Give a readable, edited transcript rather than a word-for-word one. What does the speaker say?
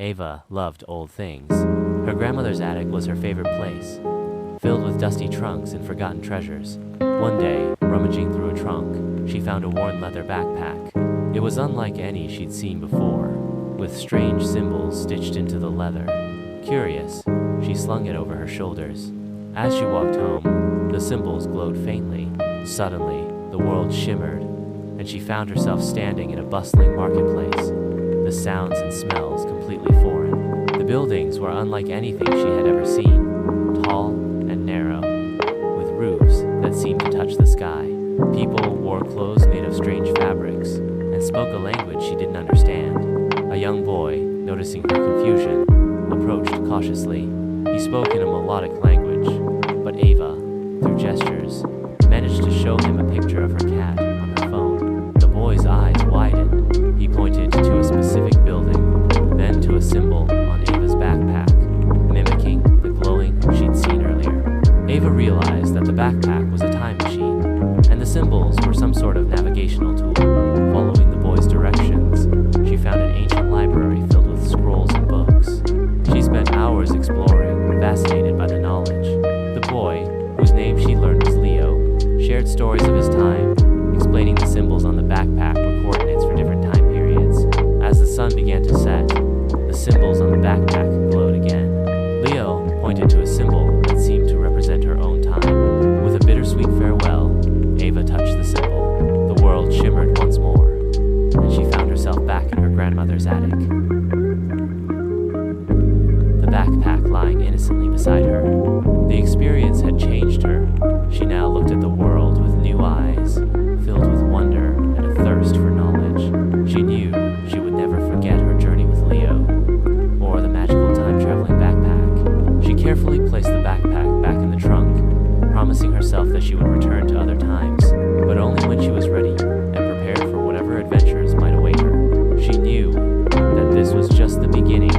Ava loved old things. Her grandmother's attic was her favorite place, filled with dusty trunks and forgotten treasures. One day, rummaging through a trunk, she found a worn leather backpack. It was unlike any she'd seen before, with strange symbols stitched into the leather. Curious, she slung it over her shoulders. As she walked home, the symbols glowed faintly. Suddenly, the world shimmered, and she found herself standing in a bustling marketplace, the sounds and smells completely foreign. The buildings were unlike anything she had ever seen, tall and narrow, with roofs that seemed to touch the sky. People wore clothes made of strange fabrics and spoke a language she didn't understand. A young boy, noticing her confusion, approached cautiously. He spoke in a melodic language, but Ava, through gestures, managed to show him a picture of her cat on her phone. The boy's eyes widened. He pointed to a specific building, then to a symbol on Ava's backpack, mimicking the glowing she'd seen earlier. Ava realized that the backpack was a time machine, and the symbols were some sort of navigational tool. Following the boy's directions, she found an ancient library filled with scrolls and books. She spent hours exploring, fascinated by the knowledge. The boy, whose name she learned was Leo, shared stories of his time, explaining the symbols on the backpack were coordinates for different time periods. As the sun began to set, the symbols on the backpack glowed again. Leo pointed to a symbol that seemed to represent her own time. With a bittersweet farewell, Ava touched the symbol. The world shimmered once more, and she found herself back in her grandmother's attic, the backpack lying innocently beside her. The experience had changed her. She now looked at the world with new eyes, filled with wonder and a thirst for knowledge. She knew she would never forget her journey with Leo, or the magical time-traveling backpack. She carefully placed the backpack back in the trunk, promising herself that she would return to other times, but only when she was ready and prepared for whatever adventures might await her. She knew that this was just the beginning